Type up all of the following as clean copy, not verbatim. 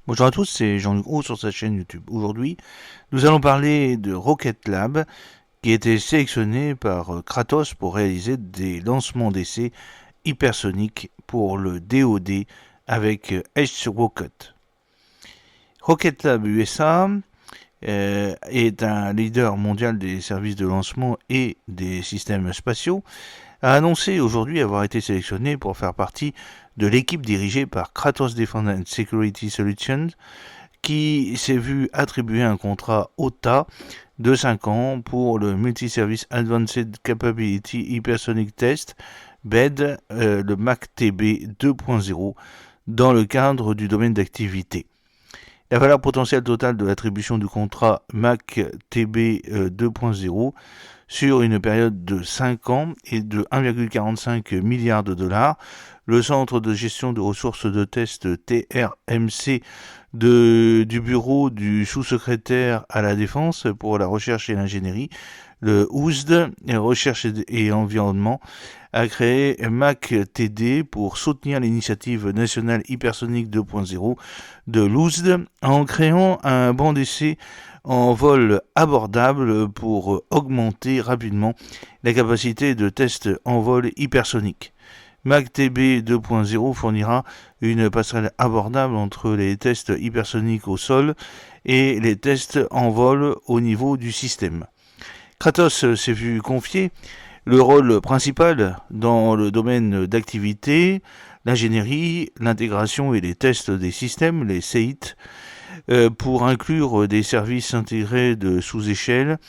Bonjour à tous, c'est Jean-Luc Roux sur sa chaîne YouTube. Aujourd'hui, nous allons parler de Rocket Lab qui a été sélectionné par Kratos pour réaliser des lancements d'essais hypersoniques pour le DoD avec H-Rocket. Rocket Lab USA est un leader mondial des services de lancement et des systèmes spatiaux, a annoncé aujourd'hui avoir été sélectionné pour faire partie de l'équipe dirigée par Kratos Defense and Security Solutions, qui s'est vu attribuer un contrat OTA de 5 ans pour le Multi-Service Advanced Capability Hypersonic Test, BED, le MAC-TB 2.0, dans le cadre du domaine d'activité. La valeur potentielle totale de l'attribution du contrat MAC-TB 2.0 sur une période de 5 ans est de 1,45 milliard de dollars. Le Centre de gestion de ressources de test TRMC du bureau du sous-secrétaire à la Défense pour la recherche et l'ingénierie, le OUSD, Recherche et Environnement, a créé MAC-TD pour soutenir l'initiative nationale hypersonique 2.0 de l'OUSD en créant un banc d'essai en vol abordable pour augmenter rapidement la capacité de test en vol hypersonique. MAC-TB 2.0 fournira une passerelle abordable entre les tests hypersoniques au sol et les tests en vol au niveau du système. Kratos s'est vu confier le rôle principal dans le domaine d'activité, l'ingénierie, l'intégration et les tests des systèmes, les CEIT, pour inclure des services intégrés de sous-échelle,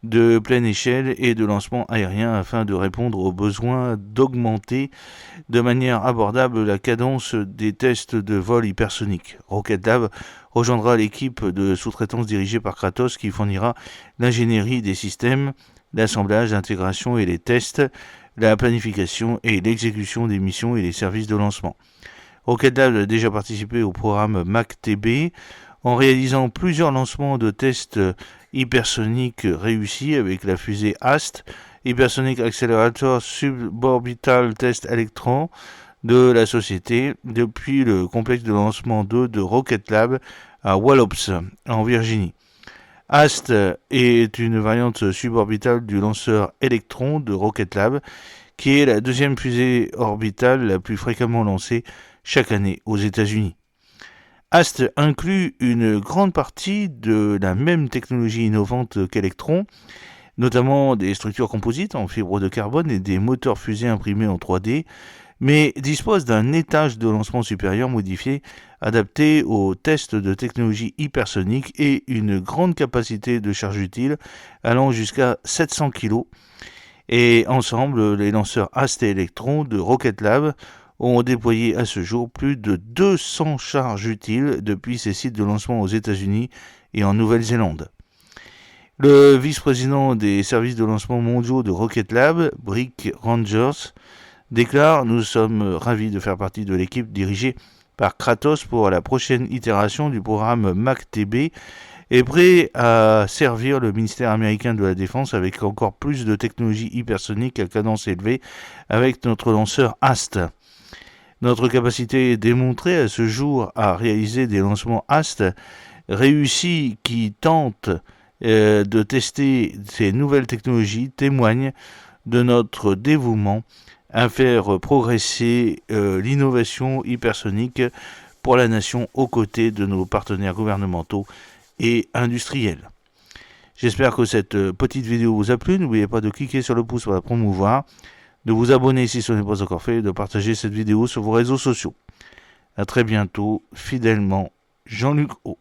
de pleine échelle et de lancement aérien afin de répondre aux besoins d'augmenter de manière abordable la cadence des tests de vol hypersonique. Rocket Lab rejoindra l'équipe de sous-traitance dirigée par Kratos qui fournira l'ingénierie des systèmes, l'assemblage, l'intégration et les tests, la planification et l'exécution des missions et les services de lancement. Rocket Lab a déjà participé au programme MAC-TB en réalisant plusieurs lancements de tests hypersoniques réussis avec la fusée AST, Hypersonic Accelerator Suborbital Test Electron de la société, depuis le complexe de lancement 2 de Rocket Lab à Wallops, en Virginie. AST est une variante suborbitale du lanceur Electron de Rocket Lab, qui est la deuxième fusée orbitale la plus fréquemment lancée chaque année aux États-Unis. AST inclut une grande partie de la même technologie innovante qu'Electron, notamment des structures composites en fibre de carbone et des moteurs fusées imprimés en 3D, mais dispose d'un étage de lancement supérieur modifié, adapté aux tests de technologie hypersonique et une grande capacité de charge utile allant jusqu'à 700 kg. Et ensemble, les lanceurs AST et Electron de Rocket Lab ont déployé à ce jour plus de 200 charges utiles depuis ces sites de lancement aux États-Unis et en Nouvelle-Zélande. Le vice-président des services de lancement mondiaux de Rocket Lab, Brick Rangers, déclare « Nous sommes ravis de faire partie de l'équipe dirigée par Kratos pour la prochaine itération du programme MAC-TB et prêt à servir le ministère américain de la Défense avec encore plus de technologies hypersoniques à cadence élevée avec notre lanceur AST. Notre capacité démontrée à ce jour à réaliser des lancements AST réussis qui tentent de tester ces nouvelles technologies témoigne de notre dévouement à faire progresser l'innovation hypersonique pour la nation aux côtés de nos partenaires gouvernementaux et industriels. J'espère que cette petite vidéo vous a plu. N'oubliez pas de cliquer sur le pouce pour la promouvoir, de vous abonner si ce n'est pas encore fait et de partager cette vidéo sur vos réseaux sociaux. A très bientôt, fidèlement, Jean-Luc O.